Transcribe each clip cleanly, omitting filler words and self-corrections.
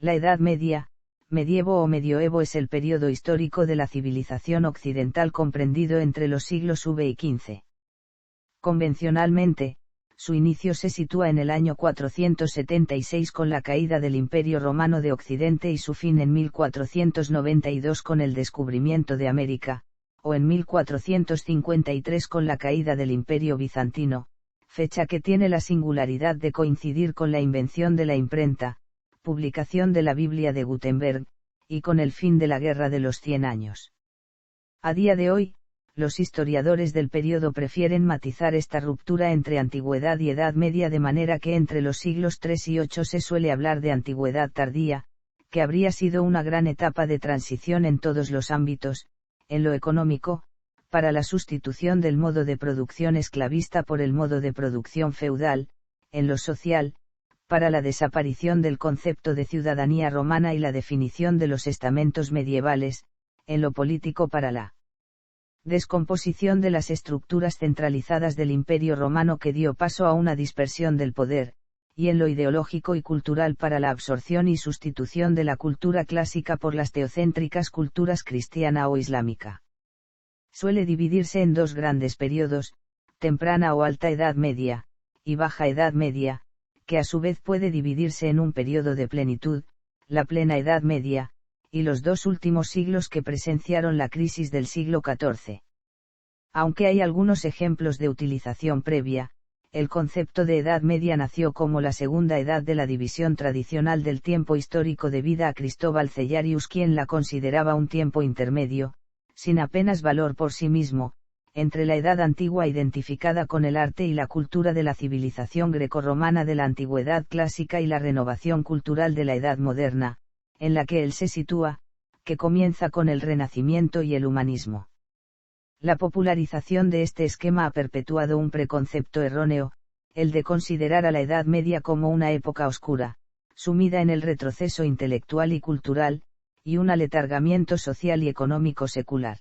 La Edad Media, medievo o medioevo es el periodo histórico de la civilización occidental comprendido entre los siglos V y XV. Convencionalmente, su inicio se sitúa en el año 476 con la caída del Imperio Romano de Occidente y su fin en 1492 con el descubrimiento de América, o en 1453 con la caída del Imperio Bizantino, fecha que tiene la singularidad de coincidir con la invención de la imprenta, publicación de la Biblia de Gutenberg, y con el fin de la Guerra de los 100 años. A día de hoy, los historiadores del periodo prefieren matizar esta ruptura entre antigüedad y Edad Media de manera que entre los siglos III y VIII se suele hablar de antigüedad tardía, que habría sido una gran etapa de transición en todos los ámbitos, en lo económico, para la sustitución del modo de producción esclavista por el modo de producción feudal, en lo social, para la desaparición del concepto de ciudadanía romana y la definición de los estamentos medievales, en lo político para la descomposición de las estructuras centralizadas del Imperio Romano que dio paso a una dispersión del poder, y en lo ideológico y cultural para la absorción y sustitución de la cultura clásica por las teocéntricas culturas cristiana o islámica. Suele dividirse en dos grandes periodos, temprana o alta Edad Media, y baja Edad Media, que a su vez puede dividirse en un periodo de plenitud, la plena Edad Media, y los dos últimos siglos que presenciaron la crisis del siglo XIV. Aunque hay algunos ejemplos de utilización previa, el concepto de Edad Media nació como la segunda edad de la división tradicional del tiempo histórico debida a Cristóbal Cellarius, quien la consideraba un tiempo intermedio, sin apenas valor por sí mismo, entre la Edad Antigua identificada con el arte y la cultura de la civilización grecorromana de la Antigüedad clásica y la renovación cultural de la Edad Moderna, en la que él se sitúa, que comienza con el Renacimiento y el humanismo. La popularización de este esquema ha perpetuado un preconcepto erróneo, el de considerar a la Edad Media como una época oscura, sumida en el retroceso intelectual y cultural, y un aletargamiento social y económico secular.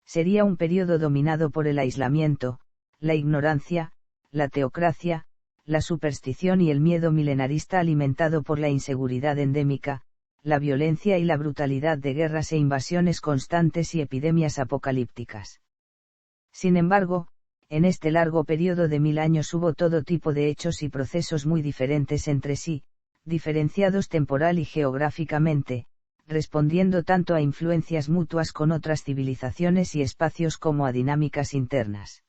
Sería un periodo dominado por el aislamiento, la ignorancia, la teocracia, la superstición y el miedo milenarista alimentado por la inseguridad endémica, la violencia y la brutalidad de guerras e invasiones constantes y epidemias apocalípticas. Sin embargo, en este largo periodo de 1000 años hubo todo tipo de hechos y procesos muy diferentes entre sí, diferenciados temporal y geográficamente, respondiendo tanto a influencias mutuas con otras civilizaciones y espacios como a dinámicas internas.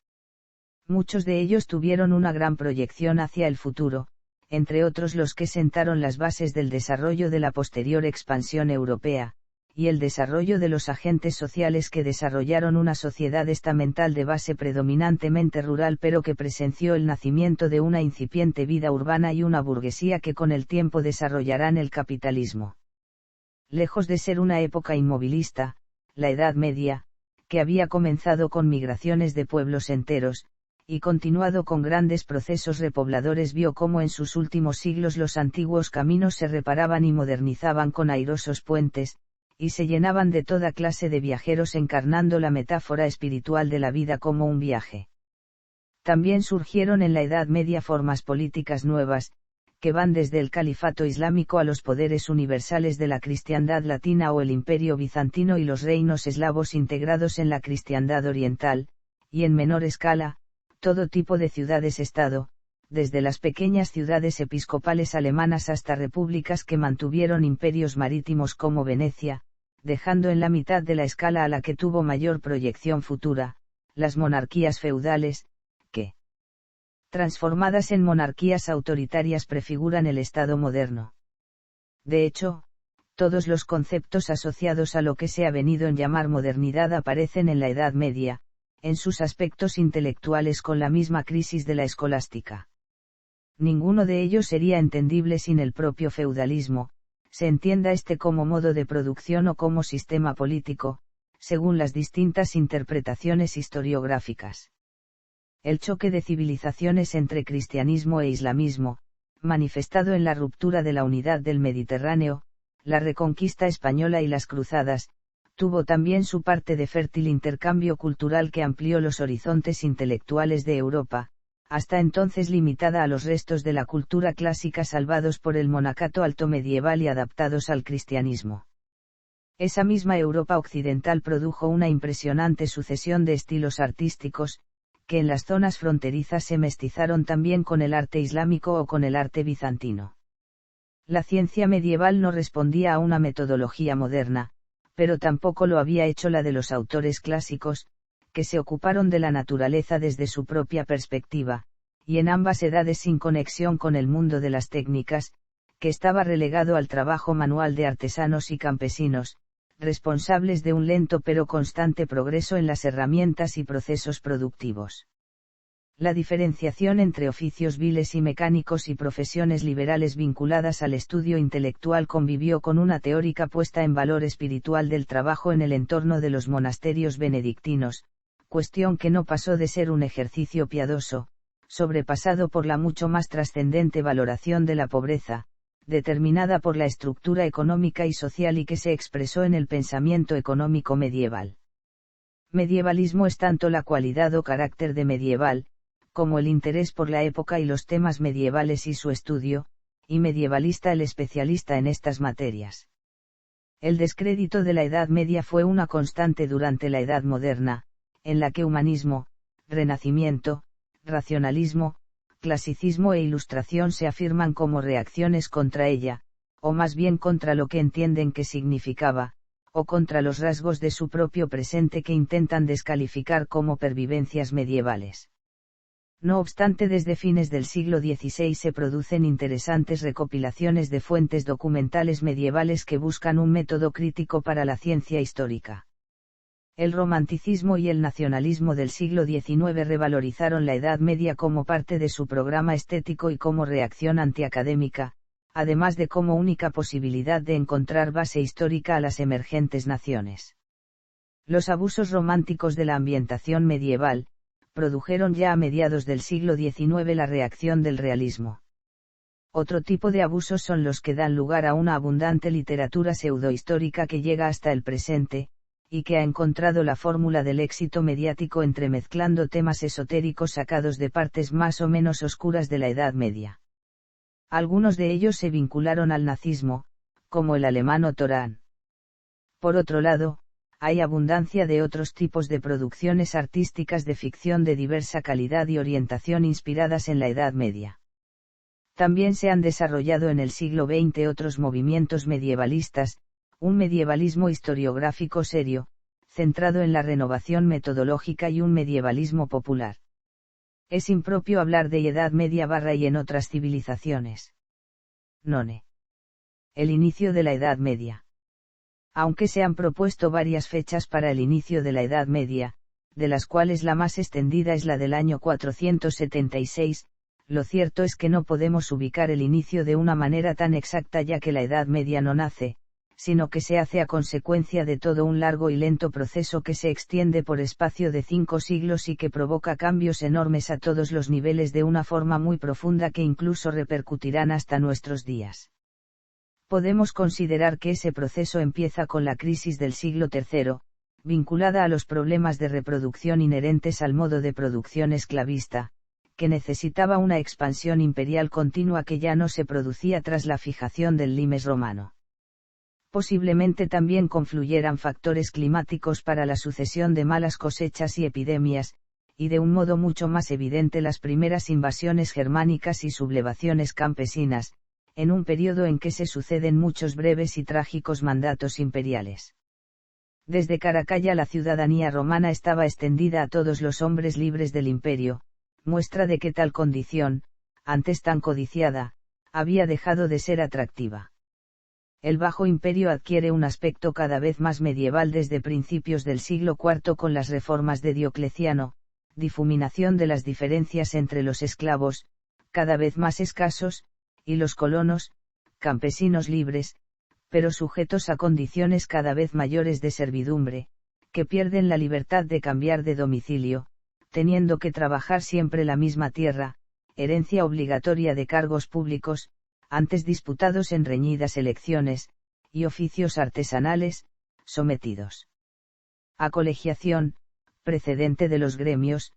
Muchos de ellos tuvieron una gran proyección hacia el futuro, entre otros los que sentaron las bases del desarrollo de la posterior expansión europea, y el desarrollo de los agentes sociales que desarrollaron una sociedad estamental de base predominantemente rural pero que presenció el nacimiento de una incipiente vida urbana y una burguesía que con el tiempo desarrollarán el capitalismo. Lejos de ser una época inmovilista, la Edad Media, que había comenzado con migraciones de pueblos enteros, y continuado con grandes procesos repobladores, vio cómo en sus últimos siglos los antiguos caminos se reparaban y modernizaban con airosos puentes, y se llenaban de toda clase de viajeros encarnando la metáfora espiritual de la vida como un viaje. También surgieron en la Edad Media formas políticas nuevas, que van desde el califato islámico a los poderes universales de la cristiandad latina o el imperio bizantino y los reinos eslavos integrados en la cristiandad oriental, y en menor escala, todo tipo de ciudades-estado, desde las pequeñas ciudades episcopales alemanas hasta repúblicas que mantuvieron imperios marítimos como Venecia, dejando en la mitad de la escala a la que tuvo mayor proyección futura, las monarquías feudales, que, transformadas en monarquías autoritarias, prefiguran el Estado moderno. De hecho, todos los conceptos asociados a lo que se ha venido en llamar modernidad aparecen en la Edad Media, en sus aspectos intelectuales con la misma crisis de la escolástica. Ninguno de ellos sería entendible sin el propio feudalismo, se entienda este como modo de producción o como sistema político, según las distintas interpretaciones historiográficas. El choque de civilizaciones entre cristianismo e islamismo, manifestado en la ruptura de la unidad del Mediterráneo, la reconquista española y las cruzadas, tuvo también su parte de fértil intercambio cultural que amplió los horizontes intelectuales de Europa, hasta entonces limitada a los restos de la cultura clásica salvados por el monacato altomedieval y adaptados al cristianismo. Esa misma Europa occidental produjo una impresionante sucesión de estilos artísticos, que en las zonas fronterizas se mestizaron también con el arte islámico o con el arte bizantino. La ciencia medieval no respondía a una metodología moderna, pero tampoco lo había hecho la de los autores clásicos, que se ocuparon de la naturaleza desde su propia perspectiva, y en ambas edades sin conexión con el mundo de las técnicas, que estaba relegado al trabajo manual de artesanos y campesinos, responsables de un lento pero constante progreso en las herramientas y procesos productivos. La diferenciación entre oficios viles y mecánicos y profesiones liberales vinculadas al estudio intelectual convivió con una teórica puesta en valor espiritual del trabajo en el entorno de los monasterios benedictinos, cuestión que no pasó de ser un ejercicio piadoso, sobrepasado por la mucho más trascendente valoración de la pobreza, determinada por la estructura económica y social y que se expresó en el pensamiento económico medieval. Medievalismo es tanto la cualidad o carácter de medieval, como el interés por la época y los temas medievales y su estudio, y medievalista el especialista en estas materias. El descrédito de la Edad Media fue una constante durante la Edad Moderna, en la que humanismo, renacimiento, racionalismo, clasicismo e ilustración se afirman como reacciones contra ella, o más bien contra lo que entienden que significaba, o contra los rasgos de su propio presente que intentan descalificar como pervivencias medievales. No obstante, desde fines del siglo XVI se producen interesantes recopilaciones de fuentes documentales medievales que buscan un método crítico para la ciencia histórica. El romanticismo y el nacionalismo del siglo XIX revalorizaron la Edad Media como parte de su programa estético y como reacción antiacadémica, además de como única posibilidad de encontrar base histórica a las emergentes naciones. Los abusos románticos de la ambientación medieval, produjeron ya a mediados del siglo XIX la reacción del realismo. Otro tipo de abusos son los que dan lugar a una abundante literatura pseudohistórica que llega hasta el presente, y que ha encontrado la fórmula del éxito mediático entremezclando temas esotéricos sacados de partes más o menos oscuras de la Edad Media. Algunos de ellos se vincularon al nazismo, como el alemán Otto Rahn. Por otro lado, hay abundancia de otros tipos de producciones artísticas de ficción de diversa calidad y orientación inspiradas en la Edad Media. También se han desarrollado en el siglo XX otros movimientos medievalistas, un medievalismo historiográfico serio, centrado en la renovación metodológica y un medievalismo popular. Es impropio hablar de Edad Media y en otras civilizaciones. None. El inicio de la Edad Media. Aunque se han propuesto varias fechas para el inicio de la Edad Media, de las cuales la más extendida es la del año 476, lo cierto es que no podemos ubicar el inicio de una manera tan exacta ya que la Edad Media no nace, sino que se hace a consecuencia de todo un largo y lento proceso que se extiende por espacio de 5 siglos y que provoca cambios enormes a todos los niveles de una forma muy profunda que incluso repercutirán hasta nuestros días. Podemos considerar que ese proceso empieza con la crisis del siglo III, vinculada a los problemas de reproducción inherentes al modo de producción esclavista, que necesitaba una expansión imperial continua que ya no se producía tras la fijación del limes romano. Posiblemente también confluyeran factores climáticos para la sucesión de malas cosechas y epidemias, y de un modo mucho más evidente las primeras invasiones germánicas y sublevaciones campesinas, en un periodo en que se suceden muchos breves y trágicos mandatos imperiales. Desde Caracalla la ciudadanía romana estaba extendida a todos los hombres libres del imperio, muestra de que tal condición, antes tan codiciada, había dejado de ser atractiva. El Bajo Imperio adquiere un aspecto cada vez más medieval desde principios del siglo IV con las reformas de Diocleciano, difuminación de las diferencias entre los esclavos, cada vez más escasos, y los colonos, campesinos libres, pero sujetos a condiciones cada vez mayores de servidumbre, que pierden la libertad de cambiar de domicilio, teniendo que trabajar siempre la misma tierra, herencia obligatoria de cargos públicos, antes disputados en reñidas elecciones, y oficios artesanales, sometidos a colegiación, precedente de los gremios,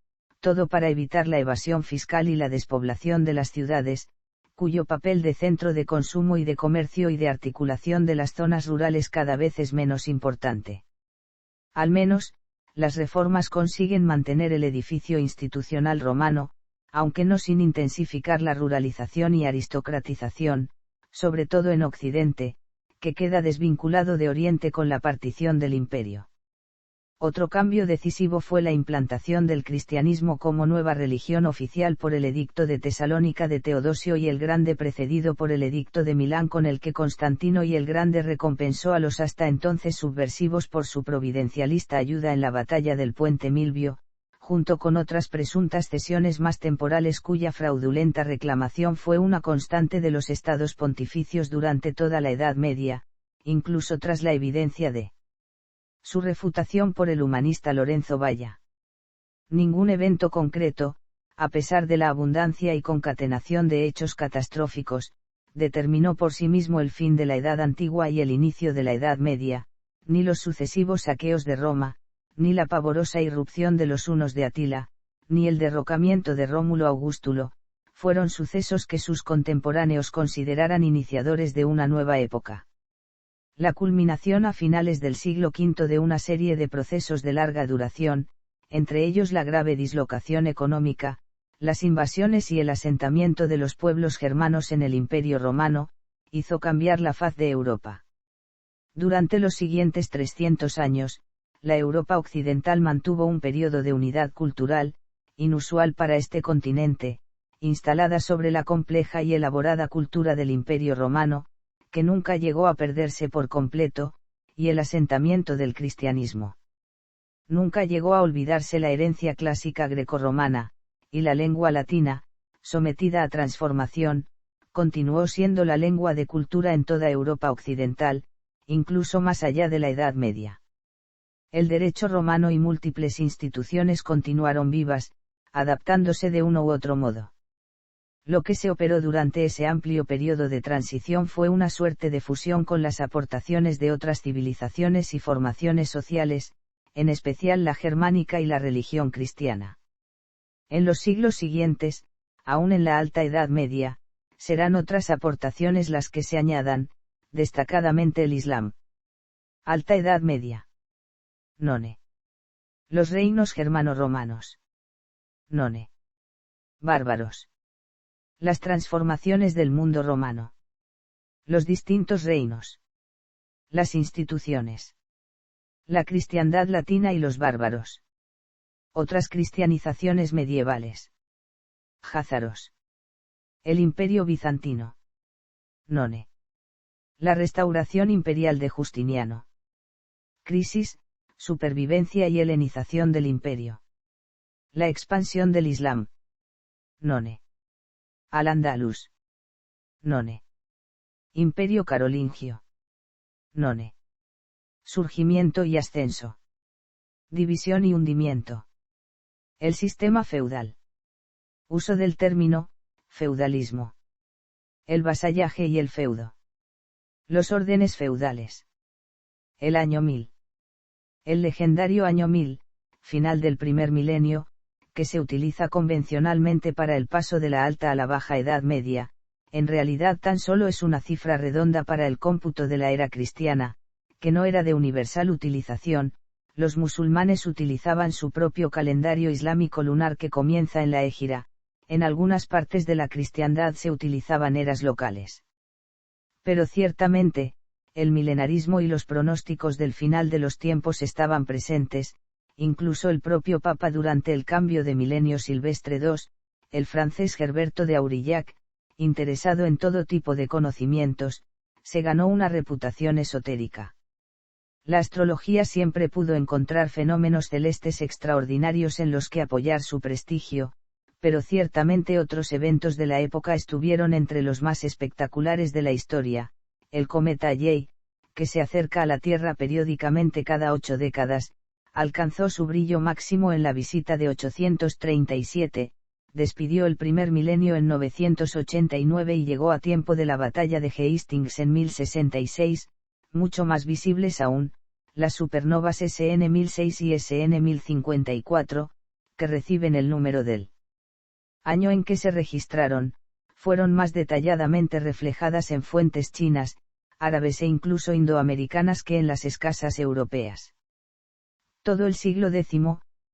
todo para evitar la evasión fiscal y la despoblación de las ciudades, cuyo papel de centro de consumo y de comercio y de articulación de las zonas rurales cada vez es menos importante. Al menos, las reformas consiguen mantener el edificio institucional romano, aunque no sin intensificar la ruralización y aristocratización, sobre todo en Occidente, que queda desvinculado de Oriente con la partición del imperio. Otro cambio decisivo fue la implantación del cristianismo como nueva religión oficial por el Edicto de Tesalónica de Teodosio y el Grande, precedido por el Edicto de Milán, con el que Constantino y el Grande recompensó a los hasta entonces subversivos por su providencialista ayuda en la batalla del Puente Milvio, junto con otras presuntas cesiones más temporales cuya fraudulenta reclamación fue una constante de los estados pontificios durante toda la Edad Media, incluso tras la evidencia de su refutación por el humanista Lorenzo Valla. Ningún evento concreto, a pesar de la abundancia y concatenación de hechos catastróficos, determinó por sí mismo el fin de la Edad Antigua y el inicio de la Edad Media, ni los sucesivos saqueos de Roma, ni la pavorosa irrupción de los hunos de Atila, ni el derrocamiento de Rómulo Augustulo, fueron sucesos que sus contemporáneos consideraran iniciadores de una nueva época. La culminación a finales del siglo V de una serie de procesos de larga duración, entre ellos la grave dislocación económica, las invasiones y el asentamiento de los pueblos germanos en el Imperio Romano, hizo cambiar la faz de Europa. Durante los siguientes 300 años, la Europa occidental mantuvo un periodo de unidad cultural, inusual para este continente, instalada sobre la compleja y elaborada cultura del Imperio Romano, que nunca llegó a perderse por completo, y el asentamiento del cristianismo. Nunca llegó a olvidarse la herencia clásica grecorromana, y la lengua latina, sometida a transformación, continuó siendo la lengua de cultura en toda Europa occidental, incluso más allá de la Edad Media. El derecho romano y múltiples instituciones continuaron vivas, adaptándose de uno u otro modo. Lo que se operó durante ese amplio periodo de transición fue una suerte de fusión con las aportaciones de otras civilizaciones y formaciones sociales, en especial la germánica y la religión cristiana. En los siglos siguientes, aún en la Alta Edad Media, serán otras aportaciones las que se añadan, destacadamente el Islam. Alta Edad Media. None. Los reinos germano-romanos. None. Bárbaros. Las transformaciones del mundo romano. Los distintos reinos. Las instituciones. La cristiandad latina y los bárbaros. Otras cristianizaciones medievales. Jázaros. El imperio bizantino. None. La restauración imperial de Justiniano. Crisis, supervivencia y helenización del imperio. La expansión del Islam. None. Al-Ándalus. None. Imperio carolingio. None. Surgimiento y ascenso. División y hundimiento. El sistema feudal. Uso del término, feudalismo. El vasallaje y el feudo. Los órdenes feudales. El año 1000. El legendario año 1000, final del primer milenio, que se utiliza convencionalmente para el paso de la Alta a la Baja Edad Media, en realidad tan solo es una cifra redonda para el cómputo de la era cristiana, que no era de universal utilización. Los musulmanes utilizaban su propio calendario islámico lunar que comienza en la Égira. En algunas partes de la cristiandad se utilizaban eras locales. Pero ciertamente, el milenarismo y los pronósticos del final de los tiempos estaban presentes. Incluso el propio Papa durante el cambio de milenio Silvestre II, el francés Gerberto de Aurillac, interesado en todo tipo de conocimientos, se ganó una reputación esotérica. La astrología siempre pudo encontrar fenómenos celestes extraordinarios en los que apoyar su prestigio, pero ciertamente otros eventos de la época estuvieron entre los más espectaculares de la historia. El cometa Halley, que se acerca a la Tierra periódicamente cada 8 décadas, alcanzó su brillo máximo en la visita de 837, despidió el primer milenio en 989 y llegó a tiempo de la batalla de Hastings en 1066, mucho más visibles aún, las supernovas SN 1006 y SN 1054, que reciben el número del año en que se registraron, fueron más detalladamente reflejadas en fuentes chinas, árabes e incluso indoamericanas que en las escasas europeas. Todo el siglo X,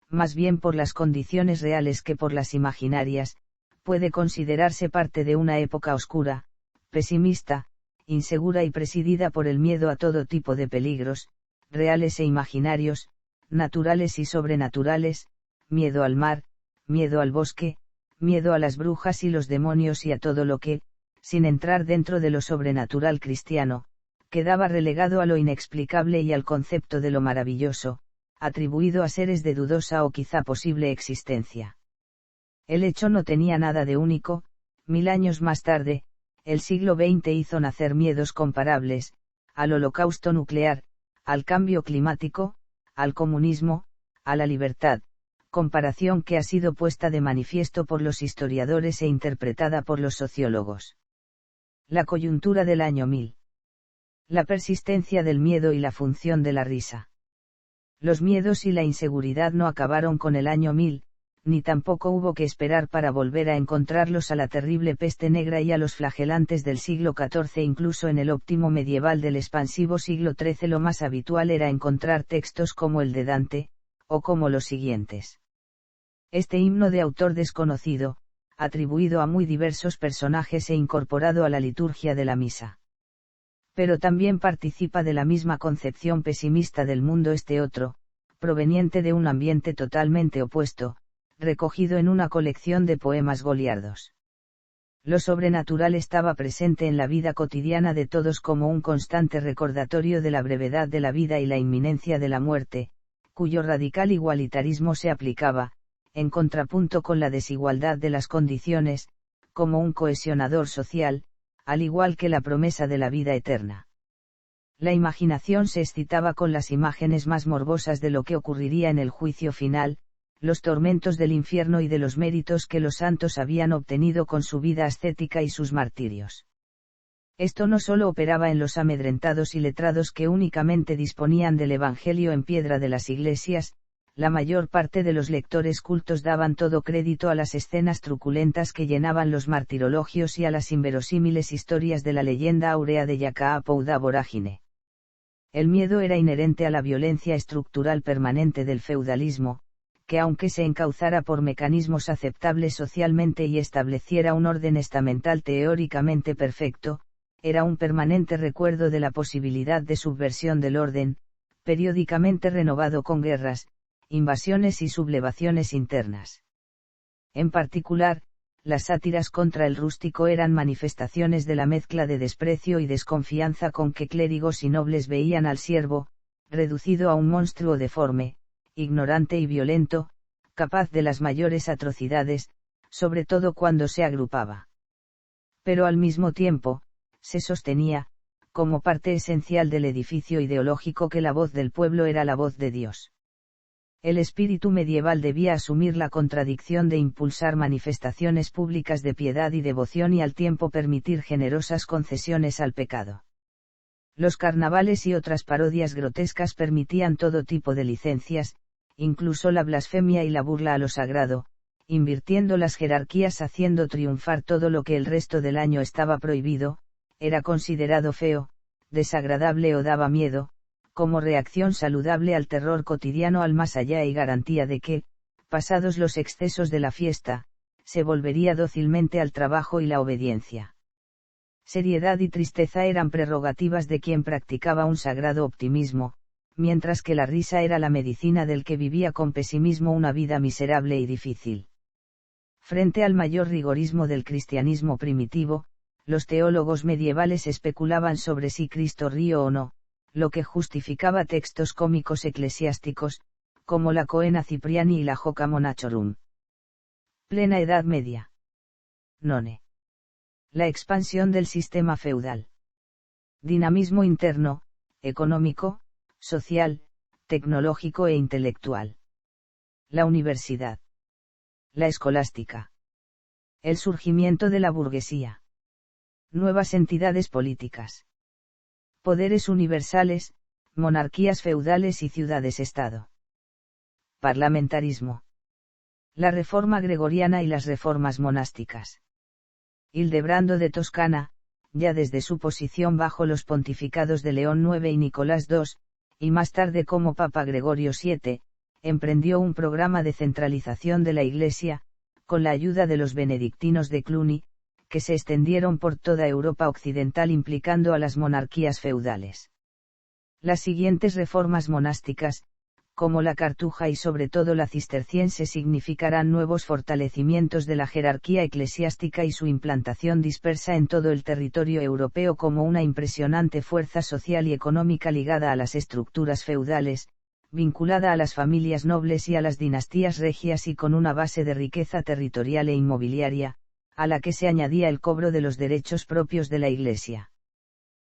más bien por las condiciones reales que por las imaginarias, puede considerarse parte de una época oscura, pesimista, insegura y presidida por el miedo a todo tipo de peligros, reales e imaginarios, naturales y sobrenaturales, miedo al mar, miedo al bosque, miedo a las brujas y los demonios y a todo lo que, sin entrar dentro de lo sobrenatural cristiano, quedaba relegado a lo inexplicable y al concepto de lo maravilloso, atribuido a seres de dudosa o quizá posible existencia. El hecho no tenía nada de único. 1000 años más tarde, el siglo XX hizo nacer miedos comparables, al holocausto nuclear, al cambio climático, al comunismo, a la libertad, comparación que ha sido puesta de manifiesto por los historiadores e interpretada por los sociólogos. La coyuntura del año 1000. La persistencia del miedo y la función de la risa. Los miedos y la inseguridad no acabaron con el año 1000, ni tampoco hubo que esperar para volver a encontrarlos a la terrible peste negra y a los flagelantes del siglo XIV. Incluso en el óptimo medieval del expansivo siglo XIII lo más habitual era encontrar textos como el de Dante, o como los siguientes. Este himno de autor desconocido, atribuido a muy diversos personajes e incorporado a la liturgia de la misa. Pero también participa de la misma concepción pesimista del mundo este otro, proveniente de un ambiente totalmente opuesto, recogido en una colección de poemas goliardos. Lo sobrenatural estaba presente en la vida cotidiana de todos como un constante recordatorio de la brevedad de la vida y la inminencia de la muerte, cuyo radical igualitarismo se aplicaba, en contrapunto con la desigualdad de las condiciones, como un cohesionador social, al igual que la promesa de la vida eterna. La imaginación se excitaba con las imágenes más morbosas de lo que ocurriría en el juicio final, los tormentos del infierno y de los méritos que los santos habían obtenido con su vida ascética y sus martirios. Esto no solo operaba en los amedrentados y letrados que únicamente disponían del Evangelio en piedra de las iglesias. La mayor parte de los lectores cultos daban todo crédito a las escenas truculentas que llenaban los martirologios y a las inverosímiles historias de la leyenda áurea de Yacaapo da Vorágine. El miedo era inherente a la violencia estructural permanente del feudalismo, que aunque se encauzara por mecanismos aceptables socialmente y estableciera un orden estamental teóricamente perfecto, era un permanente recuerdo de la posibilidad de subversión del orden, periódicamente renovado con guerras, invasiones y sublevaciones internas. En particular, las sátiras contra el rústico eran manifestaciones de la mezcla de desprecio y desconfianza con que clérigos y nobles veían al siervo, reducido a un monstruo deforme, ignorante y violento, capaz de las mayores atrocidades, sobre todo cuando se agrupaba. Pero al mismo tiempo, se sostenía, como parte esencial del edificio ideológico, que la voz del pueblo era la voz de Dios. El espíritu medieval debía asumir la contradicción de impulsar manifestaciones públicas de piedad y devoción y al tiempo permitir generosas concesiones al pecado. Los carnavales y otras parodias grotescas permitían todo tipo de licencias, incluso la blasfemia y la burla a lo sagrado, invirtiendo las jerarquías, haciendo triunfar todo lo que el resto del año estaba prohibido, era considerado feo, desagradable o daba miedo, como reacción saludable al terror cotidiano al más allá y garantía de que, pasados los excesos de la fiesta, se volvería dócilmente al trabajo y la obediencia. Seriedad y tristeza eran prerrogativas de quien practicaba un sagrado optimismo, mientras que la risa era la medicina del que vivía con pesimismo una vida miserable y difícil. Frente al mayor rigorismo del cristianismo primitivo, los teólogos medievales especulaban sobre si Cristo río o no, lo que justificaba textos cómicos eclesiásticos, como la Coena Cipriani y la Joca Monachorum. Plena Edad Media. None. La expansión del sistema feudal. Dinamismo interno, económico, social, tecnológico e intelectual. La universidad. La escolástica. El surgimiento de la burguesía. Nuevas entidades políticas. Poderes universales, monarquías feudales y ciudades-estado. Parlamentarismo. La reforma gregoriana y las reformas monásticas. Hildebrando de Toscana, ya desde su posición bajo los pontificados de León IX y Nicolás II, y más tarde como Papa Gregorio VII, emprendió un programa de centralización de la Iglesia, con la ayuda de los benedictinos de Cluny, que se extendieron por toda Europa occidental implicando a las monarquías feudales. Las siguientes reformas monásticas, como la cartuja y sobre todo la cisterciense, significarán nuevos fortalecimientos de la jerarquía eclesiástica y su implantación dispersa en todo el territorio europeo como una impresionante fuerza social y económica ligada a las estructuras feudales, vinculada a las familias nobles y a las dinastías regias y con una base de riqueza territorial e inmobiliaria, a la que se añadía el cobro de los derechos propios de la Iglesia.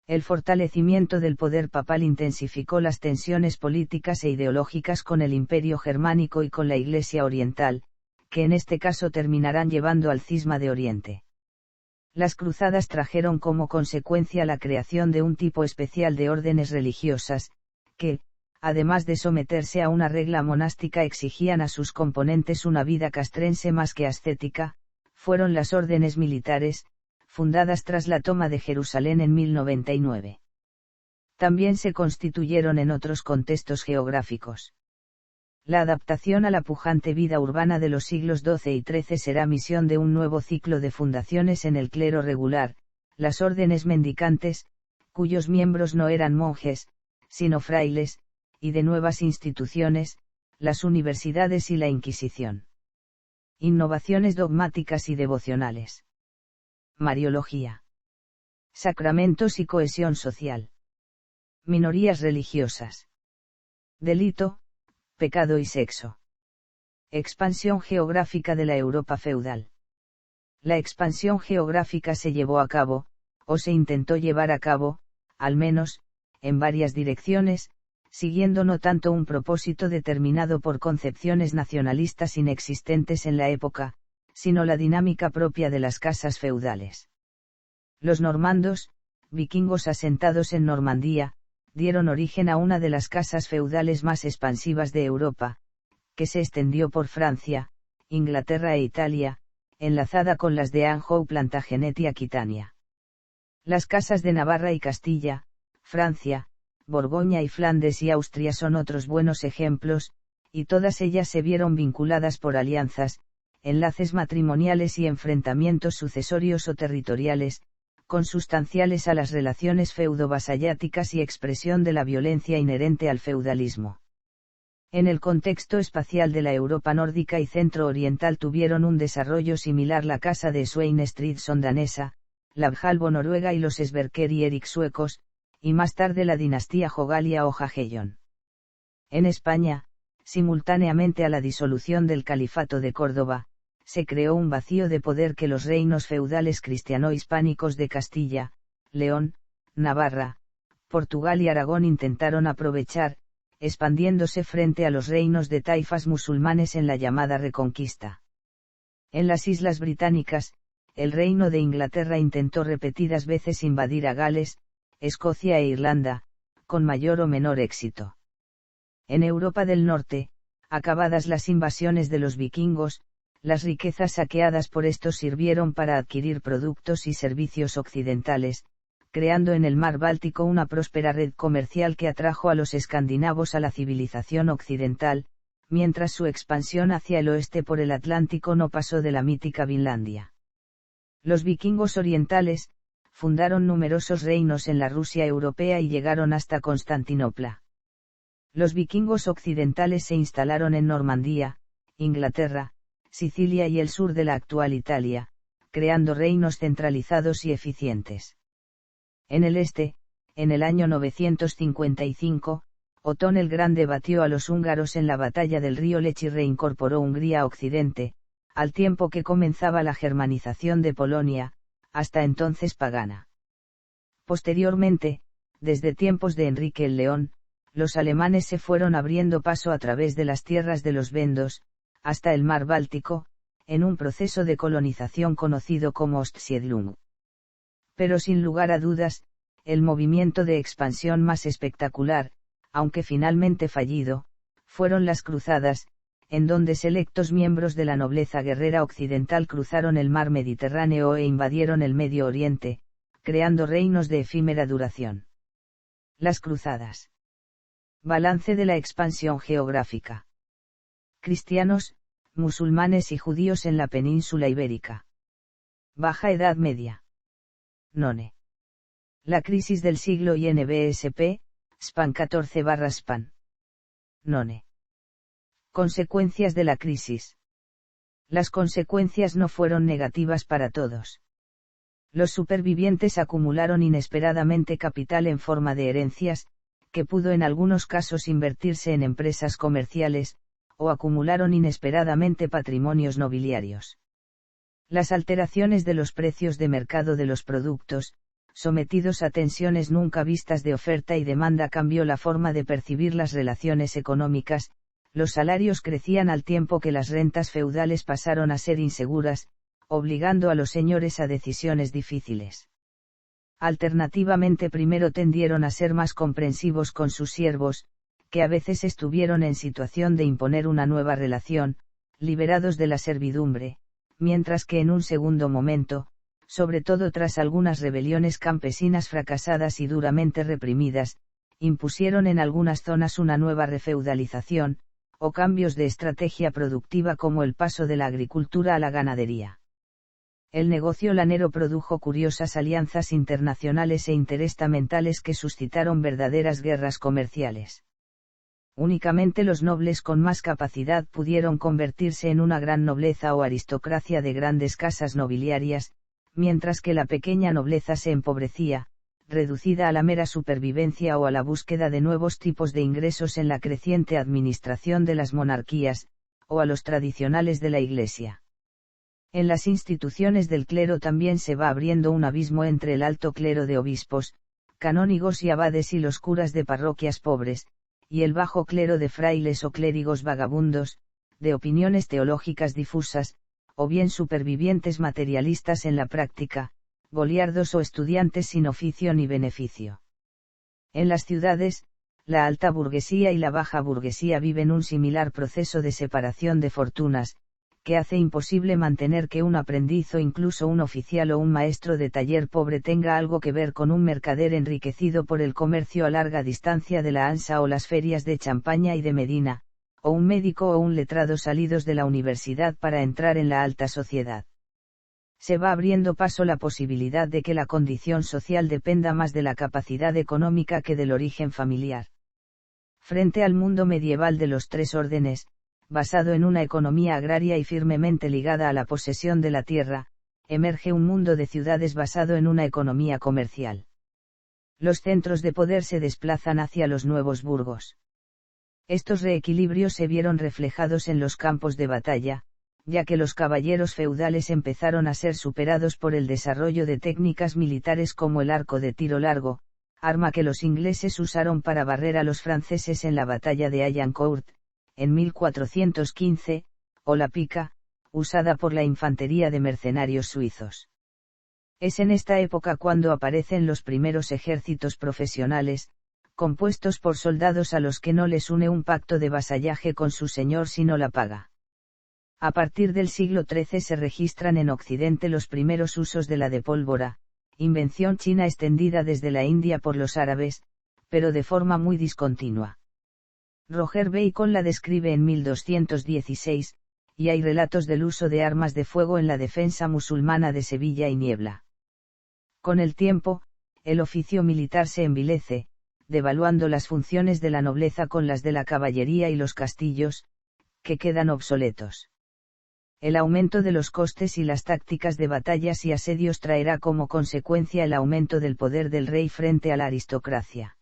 El fortalecimiento del poder papal intensificó las tensiones políticas e ideológicas con el Imperio Germánico y con la Iglesia Oriental, que en este caso terminarán llevando al cisma de Oriente. Las cruzadas trajeron como consecuencia la creación de un tipo especial de órdenes religiosas, que, además de someterse a una regla monástica, exigían a sus componentes una vida castrense más que ascética. Fueron las órdenes militares, fundadas tras la toma de Jerusalén en 1099. También se constituyeron en otros contextos geográficos. La adaptación a la pujante vida urbana de los siglos XII y XIII será misión de un nuevo ciclo de fundaciones en el clero regular, las órdenes mendicantes, cuyos miembros no eran monjes, sino frailes, y de nuevas instituciones, las universidades y la Inquisición. Innovaciones dogmáticas y devocionales. Mariología. Sacramentos y cohesión social. Minorías religiosas. Delito, pecado y sexo. Expansión geográfica de la Europa feudal. La expansión geográfica se llevó a cabo, o se intentó llevar a cabo, al menos, en varias direcciones, siguiendo no tanto un propósito determinado por concepciones nacionalistas inexistentes en la época, sino la dinámica propia de las casas feudales. Los normandos, vikingos asentados en Normandía, dieron origen a una de las casas feudales más expansivas de Europa, que se extendió por Francia, Inglaterra e Italia, enlazada con las de Anjou, Plantagenet y Aquitania. Las casas de Navarra y Castilla, Francia, Borgoña y Flandes y Austria son otros buenos ejemplos, y todas ellas se vieron vinculadas por alianzas, enlaces matrimoniales y enfrentamientos sucesorios o territoriales, consustanciales a las relaciones feudo-vasalláticas y expresión de la violencia inherente al feudalismo. En el contexto espacial de la Europa nórdica y centro-oriental tuvieron un desarrollo similar la casa de Sweyn-Stridson danesa, la Bjalbo noruega y los Sverker y Erik suecos, y más tarde la dinastía Jogalia o Jagellón. En España, simultáneamente a la disolución del Califato de Córdoba, se creó un vacío de poder que los reinos feudales cristiano-hispánicos de Castilla, León, Navarra, Portugal y Aragón intentaron aprovechar, expandiéndose frente a los reinos de taifas musulmanes en la llamada Reconquista. En las Islas Británicas, el Reino de Inglaterra intentó repetidas veces invadir a Gales, Escocia e Irlanda, con mayor o menor éxito. En Europa del Norte, acabadas las invasiones de los vikingos, las riquezas saqueadas por estos sirvieron para adquirir productos y servicios occidentales, creando en el mar Báltico una próspera red comercial que atrajo a los escandinavos a la civilización occidental, mientras su expansión hacia el oeste por el Atlántico no pasó de la mítica Vinlandia. Los vikingos orientales, fundaron numerosos reinos en la Rusia europea y llegaron hasta Constantinopla. Los vikingos occidentales se instalaron en Normandía, Inglaterra, Sicilia y el sur de la actual Italia, creando reinos centralizados y eficientes. En el este, en el año 955, Otón el Grande batió a los húngaros en la batalla del río Lech y reincorporó Hungría a Occidente, al tiempo que comenzaba la germanización de Polonia, hasta entonces pagana. Posteriormente, desde tiempos de Enrique el León, los alemanes se fueron abriendo paso a través de las tierras de los vendos, hasta el mar Báltico, en un proceso de colonización conocido como Ostsiedlung. Pero sin lugar a dudas, el movimiento de expansión más espectacular, aunque finalmente fallido, fueron las cruzadas, en donde selectos miembros de la nobleza guerrera occidental cruzaron el mar Mediterráneo e invadieron el Medio Oriente, creando reinos de efímera duración. Las cruzadas. Balance de la expansión geográfica. Cristianos, musulmanes y judíos en la península ibérica. Baja Edad Media. None. La crisis del siglo INBSP, SPAN 14/SPAN. None. Consecuencias de la crisis. Las consecuencias no fueron negativas para todos. Los supervivientes acumularon inesperadamente capital en forma de herencias, que pudo en algunos casos invertirse en empresas comerciales, o acumularon inesperadamente patrimonios nobiliarios. Las alteraciones de los precios de mercado de los productos, sometidos a tensiones nunca vistas de oferta y demanda, cambió la forma de percibir las relaciones económicas. Los salarios crecían al tiempo que las rentas feudales pasaron a ser inseguras, obligando a los señores a decisiones difíciles. Alternativamente, primero tendieron a ser más comprensivos con sus siervos, que a veces estuvieron en situación de imponer una nueva relación, liberados de la servidumbre, mientras que en un segundo momento, sobre todo tras algunas rebeliones campesinas fracasadas y duramente reprimidas, impusieron en algunas zonas una nueva refeudalización, o cambios de estrategia productiva como el paso de la agricultura a la ganadería. El negocio lanero produjo curiosas alianzas internacionales e interestamentales que suscitaron verdaderas guerras comerciales. Únicamente los nobles con más capacidad pudieron convertirse en una gran nobleza o aristocracia de grandes casas nobiliarias, mientras que la pequeña nobleza se empobrecía, reducida a la mera supervivencia o a la búsqueda de nuevos tipos de ingresos en la creciente administración de las monarquías, o a los tradicionales de la Iglesia. En las instituciones del clero también se va abriendo un abismo entre el alto clero de obispos, canónigos y abades y los curas de parroquias pobres, y el bajo clero de frailes o clérigos vagabundos, de opiniones teológicas difusas, o bien supervivientes materialistas en la práctica, goliardos o estudiantes sin oficio ni beneficio. En las ciudades, la alta burguesía y la baja burguesía viven un similar proceso de separación de fortunas, que hace imposible mantener que un aprendiz o incluso un oficial o un maestro de taller pobre tenga algo que ver con un mercader enriquecido por el comercio a larga distancia de la Hansa o las ferias de Champaña y de Medina, o un médico o un letrado salidos de la universidad para entrar en la alta sociedad. Se va abriendo paso la posibilidad de que la condición social dependa más de la capacidad económica que del origen familiar. Frente al mundo medieval de los tres órdenes, basado en una economía agraria y firmemente ligada a la posesión de la tierra, emerge un mundo de ciudades basado en una economía comercial. Los centros de poder se desplazan hacia los nuevos burgos. Estos reequilibrios se vieron reflejados en los campos de batalla, ya que los caballeros feudales empezaron a ser superados por el desarrollo de técnicas militares como el arco de tiro largo, arma que los ingleses usaron para barrer a los franceses en la batalla de Agincourt, en 1415, o la pica, usada por la infantería de mercenarios suizos. Es en esta época cuando aparecen los primeros ejércitos profesionales, compuestos por soldados a los que no les une un pacto de vasallaje con su señor sino la paga. A partir del siglo XIII se registran en Occidente los primeros usos de la de pólvora, invención china extendida desde la India por los árabes, pero de forma muy discontinua. Roger Bacon la describe en 1216, y hay relatos del uso de armas de fuego en la defensa musulmana de Sevilla y Niebla. Con el tiempo, el oficio militar se envilece, devaluando las funciones de la nobleza con las de la caballería y los castillos, que quedan obsoletos. El aumento de los costes y las tácticas de batallas y asedios traerá como consecuencia el aumento del poder del rey frente a la aristocracia.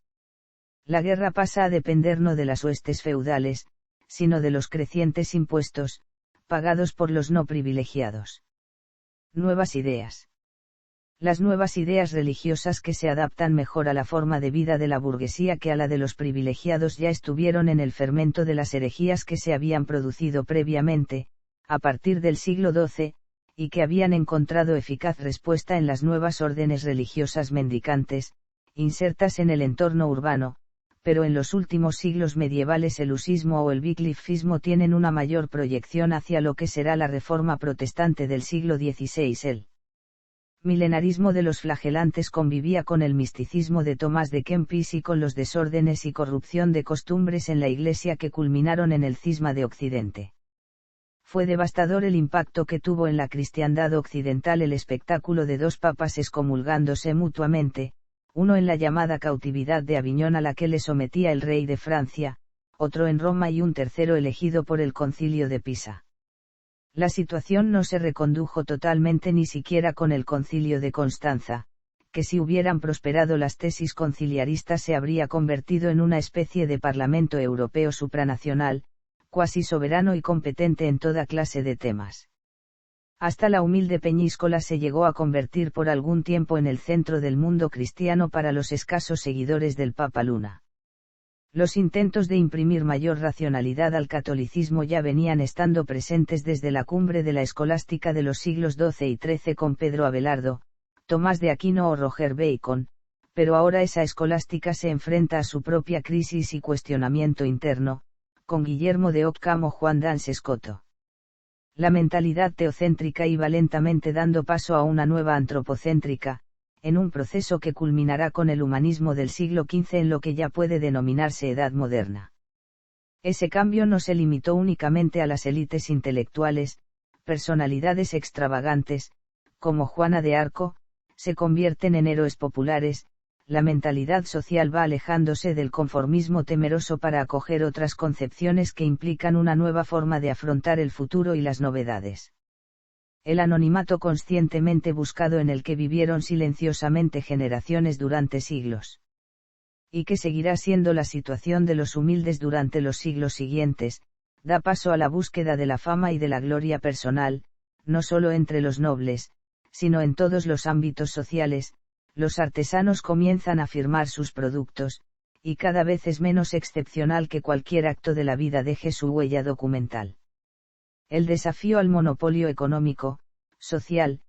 La guerra pasa a depender no de las huestes feudales, sino de los crecientes impuestos, pagados por los no privilegiados. Nuevas ideas. Las nuevas ideas religiosas que se adaptan mejor a la forma de vida de la burguesía que a la de los privilegiados ya estuvieron en el fermento de las herejías que se habían producido previamente, a partir del siglo XII, y que habían encontrado eficaz respuesta en las nuevas órdenes religiosas mendicantes, insertas en el entorno urbano, pero en los últimos siglos medievales el husismo o el wyclifismo tienen una mayor proyección hacia lo que será la Reforma protestante del siglo XVI. El milenarismo de los flagelantes convivía con el misticismo de Tomás de Kempis y con los desórdenes y corrupción de costumbres en la Iglesia que culminaron en el cisma de Occidente. Fue devastador el impacto que tuvo en la cristiandad occidental el espectáculo de dos papas excomulgándose mutuamente, uno en la llamada cautividad de Aviñón a la que le sometía el rey de Francia, otro en Roma y un tercero elegido por el Concilio de Pisa. La situación no se recondujo totalmente ni siquiera con el Concilio de Constanza, que si hubieran prosperado las tesis conciliaristas se habría convertido en una especie de Parlamento Europeo supranacional, cuasi soberano y competente en toda clase de temas. Hasta la humilde Peñíscola se llegó a convertir por algún tiempo en el centro del mundo cristiano para los escasos seguidores del Papa Luna. Los intentos de imprimir mayor racionalidad al catolicismo ya venían estando presentes desde la cumbre de la escolástica de los siglos XII y XIII con Pedro Abelardo, Tomás de Aquino o Roger Bacon, pero ahora esa escolástica se enfrenta a su propia crisis y cuestionamiento interno, con Guillermo de Ockham o Juan Dans Escoto. La mentalidad teocéntrica iba lentamente dando paso a una nueva antropocéntrica, en un proceso que culminará con el humanismo del siglo XV en lo que ya puede denominarse Edad Moderna. Ese cambio no se limitó únicamente a las élites intelectuales, personalidades extravagantes, como Juana de Arco, se convierten en héroes populares, la mentalidad social va alejándose del conformismo temeroso para acoger otras concepciones que implican una nueva forma de afrontar el futuro y las novedades. El anonimato conscientemente buscado en el que vivieron silenciosamente generaciones durante siglos. Y que seguirá siendo la situación de los humildes durante los siglos siguientes, da paso a la búsqueda de la fama y de la gloria personal, no solo entre los nobles, sino en todos los ámbitos sociales. Los artesanos comienzan a firmar sus productos, y cada vez es menos excepcional que cualquier acto de la vida deje su huella documental. El desafío al monopolio económico, social,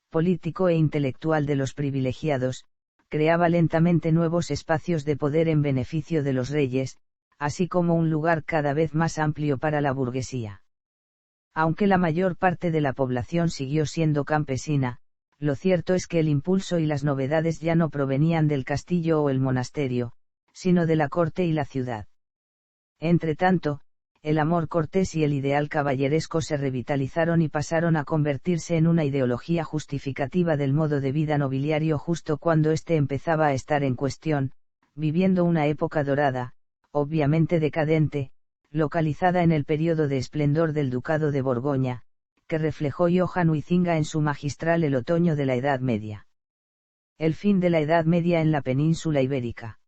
político e intelectual de los privilegiados, creaba lentamente nuevos espacios de poder en beneficio de los reyes, así como un lugar cada vez más amplio para la burguesía. Aunque la mayor parte de la población siguió siendo campesina, lo cierto es que el impulso y las novedades ya no provenían del castillo o el monasterio, sino de la corte y la ciudad. Entretanto, el amor cortés y el ideal caballeresco se revitalizaron y pasaron a convertirse en una ideología justificativa del modo de vida nobiliario justo cuando éste empezaba a estar en cuestión, viviendo una época dorada, obviamente decadente, localizada en el período de esplendor del Ducado de Borgoña, que reflejó Johan Huizinga en su magistral El otoño de la Edad Media. El fin de la Edad Media en la península ibérica.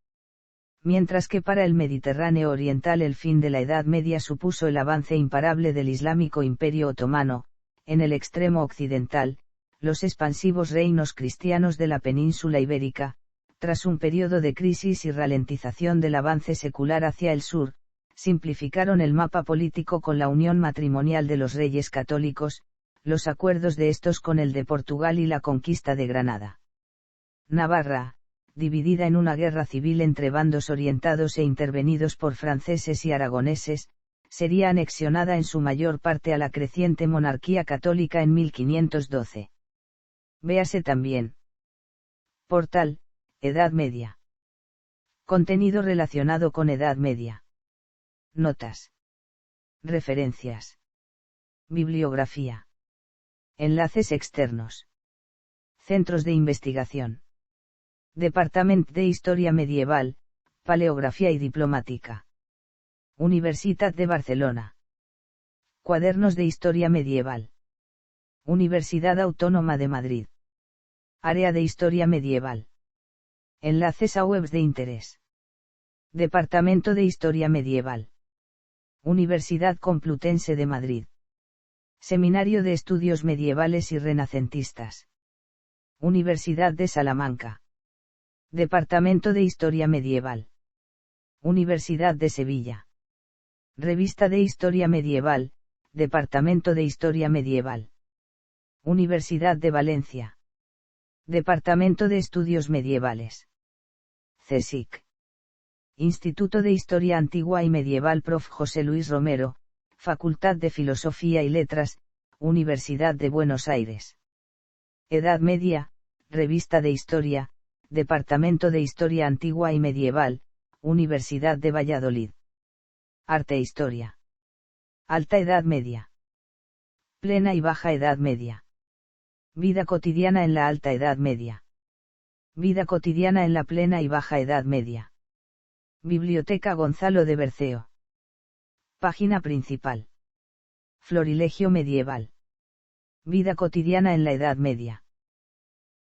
Mientras que para el Mediterráneo oriental el fin de la Edad Media supuso el avance imparable del Islámico Imperio Otomano, en el extremo occidental, los expansivos reinos cristianos de la península ibérica, tras un periodo de crisis y ralentización del avance secular hacia el sur, simplificaron el mapa político con la unión matrimonial de los reyes católicos, los acuerdos de estos con el de Portugal y la conquista de Granada. Navarra, dividida en una guerra civil entre bandos orientados e intervenidos por franceses y aragoneses, sería anexionada en su mayor parte a la creciente monarquía católica en 1512. Véase también. Portal, Edad Media. Contenido relacionado con Edad Media. Notas. Referencias. Bibliografía. Enlaces externos. Centros de investigación. Departament de Historia Medieval, Paleografía y Diplomática. Universitat de Barcelona. Cuadernos de Historia Medieval. Universidad Autónoma de Madrid. Área de Historia Medieval. Enlaces a webs de interés. Departamento de Historia Medieval. Universidad Complutense de Madrid. Seminario de Estudios Medievales y Renacentistas. Universidad de Salamanca. Departamento de Historia Medieval. Universidad de Sevilla. Revista de Historia Medieval, Departamento de Historia Medieval. Universidad de Valencia. Departamento de Estudios Medievales. CSIC. Instituto de Historia Antigua y Medieval Prof. José Luis Romero, Facultad de Filosofía y Letras, Universidad de Buenos Aires. Edad Media, Revista de Historia, Departamento de Historia Antigua y Medieval, Universidad de Valladolid. Arte e Historia. Alta Edad Media. Plena y Baja Edad Media. Vida cotidiana en la Alta Edad Media. Vida cotidiana en la Plena y Baja Edad Media. Biblioteca Gonzalo de Berceo. Página principal. Florilegio medieval. Vida cotidiana en la Edad Media.